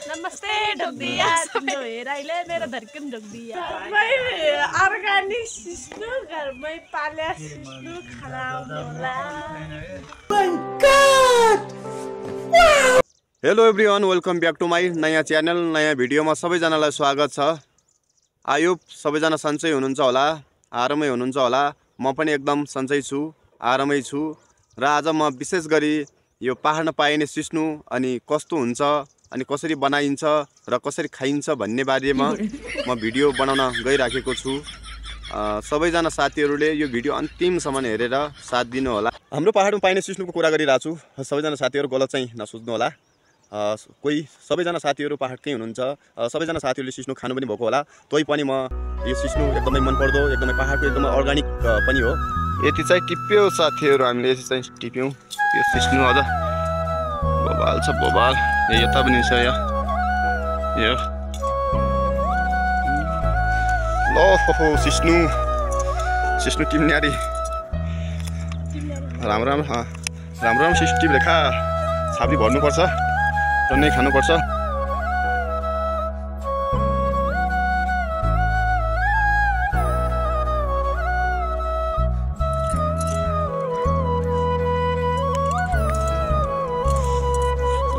नमस्ते ढोक्दिया तिम्रो हेराइले मेरो धर्कन ढोक्दिया मै अर्गानिक सिस्नु घरमै पाल्या सिस्नु खाना होला। Hello everyone, welcome back to my नयाँ च्यानल नयाँ भिडियोमा सबैजनालाई स्वागत छ। आयो सबैजना सन्चै हुनुहुन्छ होला, आरामै हुनुहुन्छ होला। म पनि एकदम सन्चै छु, आरामै छु। र आज म विशेष गरी यो पहाडमा पाइने सिस्नु अनि कस्तो हुन्छ अनि कसरी बनाइन्छ र कसरी खाइन्छ भन्ने बारेमा म भिडियो बनाउन गइराखेको छु। सबैजना साथीहरूले यो भिडियो अन्तिमसम्म हेरेर साथ दिनु होला। हाम्रो पहाडमा पाइने सिस्नुको कुरा गरिरहेको छु, सबैजना साथीहरू गलत चाहिँ नसोच्नु होला। कोही सबैजना साथीहरू पहाडकै हुनुहुन्छ, सबैजना साथीहरूले सिस्नु खानु पनि भएको होला। तै पनि म यो सिस्नु एकदमै मनपर्दो, एकदमै पहाडको एकदमै अर्गानिक पनि हो। यति चाहिँ टिप्यो साथीहरू, हामीले यति चाहिँ टिप्यौँ यो सिस्नु। अझ बबाल छ, बबाल यता पनि छ। यो ल हो सिस्नु सिस्नु टिप्ने राम्रो राम्रो सिस्नु टिप्ने खा। छाप्री भर्नुपर्छ, टन्नै खानुपर्छ।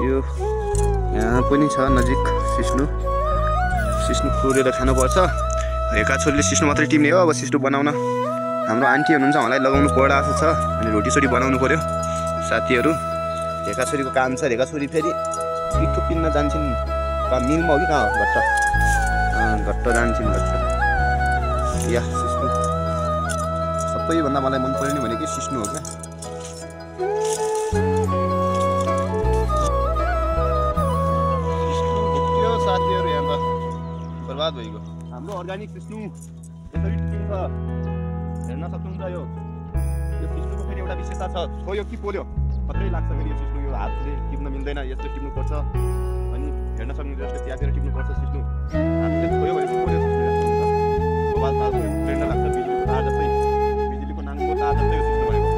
यो यहाँ पनि छ नजिक सिस्नु खोलेर खानुपर्छ। हेका छोरीले सिस्नु मात्रै टिप्ने हो। अब सिस्नु बनाउन हाम्रो आन्टी हुनुहुन्छ, उहाँलाई लगाउनु परेको छ। अनि रोटी बनाउनु पर्यो साथीहरू। हेका छोरीको काम छ। हेका छोरी फेरि पिठो पिन्न जान्छन्। मिलमा हो कि कहाँ हो? घट्ट जान्छन्। या सिस्नु सबैभन्दा मलाई मन पर्ने भनेको सिस्नु हो क्या। साथीहरू यहाँ त बर्बाद भइगयो हाम्रो अर्गानिक सिस्नु। यसरी टिपिन्छ, हेर्न सक्नुहुन्छ। यो सिस्नुको फेरि एउटा विशेषता छ। यो कि पोल्यो मात्रै लाग्छ फेरि यो सिस्नु। यो हातले टिप्न मिल्दैन, यस्तो टिप्नुपर्छ। अनि हेर्न सक्नुहुन्छ जस्तो च्यापेर टिप्नुपर्छ सिस्नु। हातले छोयो भने चाहिँ पोल्यो सिस्नु। यस्तो हुन्छ, मोबाइल तारको करेन्ट लाग्छ, बिजुलीको तार जस्तै, बिजुलीको नाङको तार जस्तै यो सिस्नु भनेको।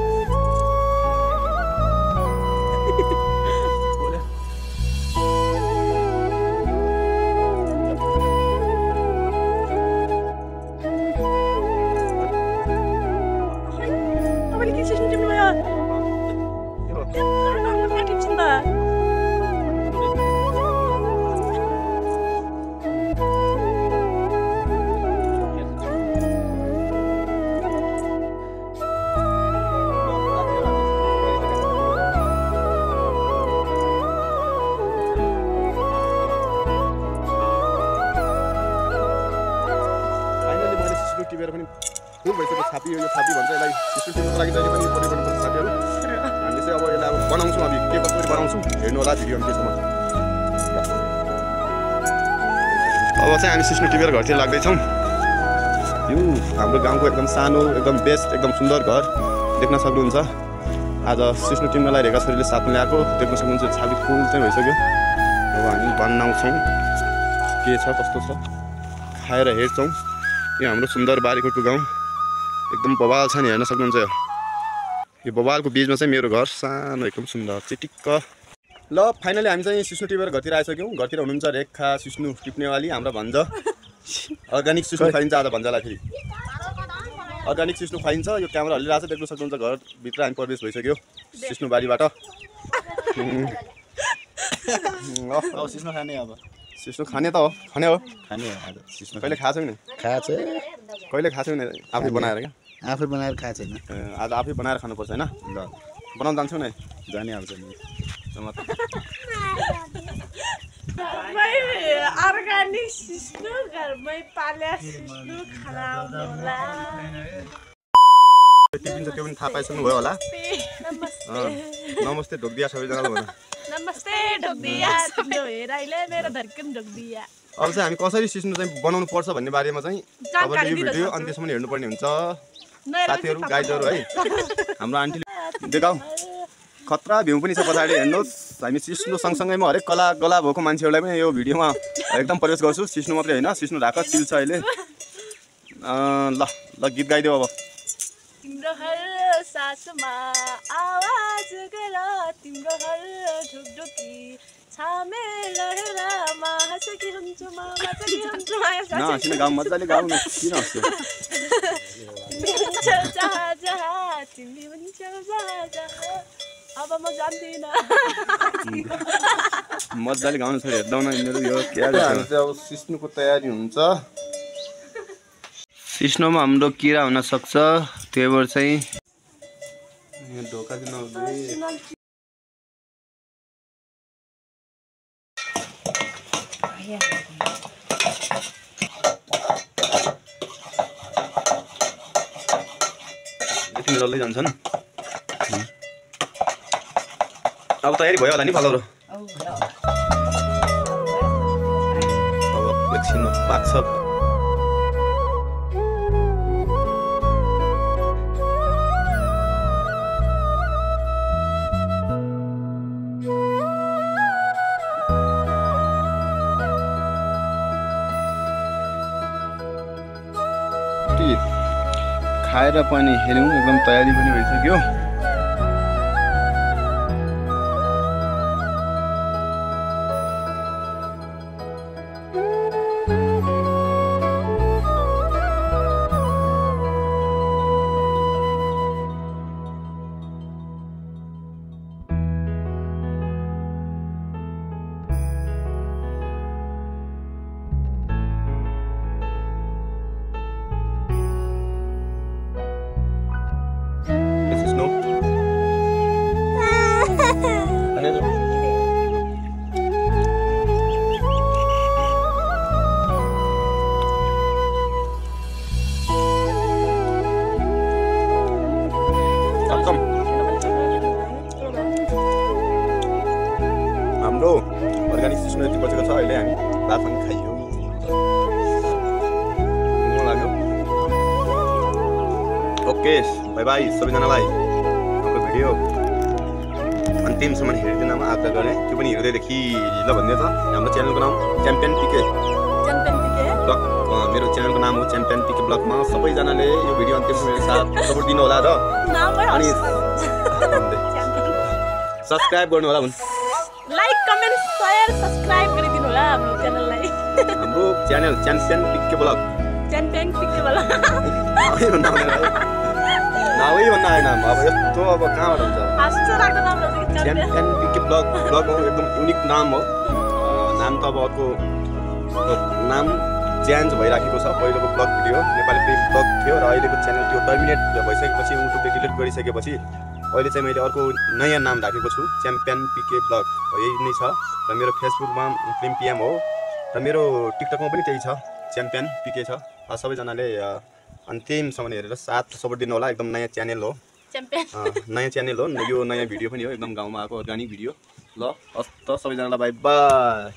टिपेर पनि फुल भइसक्यो। छापी यो छापी भन्छ यसलाई। सिस्नु टिप्नुको लागि जहिले पनि प्रयोग गर्नुपर्छ साथीहरू। हामीले चाहिँ अब यसलाई अब बनाउँछौँ। अब के कसरी बनाउँछौँ हेर्नु होला भिडियो अन्त्यसम्म। अब चाहिँ हामी सिस्नु टिपेर घरतिर लाग्दैछौँ। यो हाम्रो गाउँको एकदम सानो, एकदम बेस्ट, एकदम सुन्दर घर देख्न सक्नुहुन्छ। आज सिस्नु टिप्नलाई रेखा छोरीले साथमा ल्याएको देख्न सक्नुहुन्छ। छापी फुल चाहिँ भइसक्यो। अब हामी बनाउँछौँ। के छ कस्तो छ खाएर हेर्छौँ। यो हाम्रो सुन्दर बारीकोटको गाउँ एकदम बबाल छ नि, हेर्न सक्नुहुन्छ। यो बबालको बिचमा चाहिँ मेरो घर सानो एकदम सुन्दर चिटिक्क। ल फाइनली हामी चाहिँ सिस्नु टिपेर घरतिर आइसक्यौँ। घरतिर हुनुहुन्छ रेखा सिस्नु टिप्नेवाली, हाम्रो भन्छ अर्गानिक सिस्नु खाइन्छ आज भन्जालाई। फेरि अर्गानिक सिस्नु खाइन्छ। यो क्यामेरा हल्लिरहेको छ, देख्न सक्नुहुन्छ। घरभित्र हामी प्रवेश भइसक्यो सिस्नु बारीबाट। सिस्नु खाने, अब सिस्नु खाने त हो, खाने हो आज सिस्नु कहिले खाएको छैन? खाएको छ। कहिले खाएको छैन? आफै बनाएर क्या? आफै बनाएर खाएको छैन। आज आफै बनाएर खानुपर्छ होइन? ल बनाउन जान्छौ नि? जानिहाल्छ नि। मै अर्गानिक सिस्नु घरमै पाल्या सिस्नु खाना होला। टिपिन्छ त्यो पनि थाहा पाइसक्नु भयो होला। नमस्ते ढोक्दिया सबैजनालाई भन। नमस्ते ढोक्दिया तिम्रो हेराइले मेरो धर्कन ढोक्दिया। अब चाहिँ हामी कसरी सिस्नु चाहिँ बनाउनु पर्छ भन्ने बारेमा चाहिँ तपाईँले यो भिडियो अन्त्यसम्म हेर्नुपर्ने हुन्छ साथीहरू, गाइडहरू है। हाम्रो आन्टीले देखाऊ खतरा भ्यू पनि छ पछाडि, हेर्नुहोस्। हामी सिस्नु सँगसँगै म हरेक कला भएको मान्छेहरूलाई पनि यो भिडियोमा एकदम प्रवेश गर्छु। सिस्नु मात्रै होइन, सिस्नु ढाका चिल छ अहिले। ल गीत गाइदेऊ अब। तिम्रो हर सासमा आवाज गरा, तिम्रो हर ढुकढुकी छामे लहरामा चाहिँ हुन्छु मामा चाहिँ हुन्छु माया नहाँसिन गाउँ मजाले गाउनु किन हँस्यो हुन्छौ जहाँ जहाँ तिमी हुन्छौ जहाँ जहाँ अब म जान्दिनँ मजाले गाउनु छोडेर हेर्दा न यिनीहरू यो के हामी चाहिँ अब सिस्नुको तयारी हुन्छ सिस्नोमा हाम्रो किरा हुन सक्छ त्यही भएर चाहिँ ढोका दिन यति डल्लै जान्छन् अब तयारी भयो होला नि फलाउरो अब एकछिनमा पाक्छ खाएर पनि हेऱ्यौँ एकदम तयारी पनि भइसक्यो हाम्रो अर्ग्यानिक सिस्नो यति बचेको छ अहिले हामी भात पनि खाइयो लाग्यो ओके बाई बाई सबैजनालाई हाम्रो भिडियो अन्तिमसम्म हेरिदिनमा आग्रह गरेँ त्यो पनि हेर्दै देखिलो भन्ने छ हाम्रो च्यानलको नाम च्याम्पियन पिके ब्लग मेरो च्यानलको नाम हो च्याम्पियन पिके ब्लगमा सबैजनाले यो भिडियो अन्तिमसम्म मेरो साथ सपोर्ट दिनु होला र अनि सब्स्क्राइब गर्नु होला लाइक कमेन्ट शेयर सब्स्क्राइब गरिदिनु होला हाम्रो च्यानललाई हाम्रो च्यानल च्याम्पियन पिके ब्लग नामै भन्दा आएन अब यस्तो अब कहाँबाट हुन्छ च्याम्पियन पिके ब्लग हो एकदम युनिक नाम हो नाम त अब अर्को नाम चेन्ज भइराखेको छ पहिलोको blog video Nepali film blog थियो र अहिलेको च्यानल त्यो टर्मिनेट भइसकेपछि युट्युबले डिलिट गरिसकेपछि अहिले चाहिँ मैले अर्को नयाँ नाम राखेको छु च्याम्पियन पिके ब्लग यही नै छ र मेरो फेसबुकमा फिल्म पिएम हो र मेरो टिकटकमा पनि त्यही छ च्याम्पियन पिके छ सबैजनाले अन्तिमसम्म हेरेर साथ सपोर्ट दिनु होला एकदम नयाँ च्यानल हो नयाँ च्यानल हो यो नयाँ भिडियो पनि हो एकदम गाउँमा आएको अर्ग्यानिक भिडियो ल हस्त सबैजनालाई बाई बाई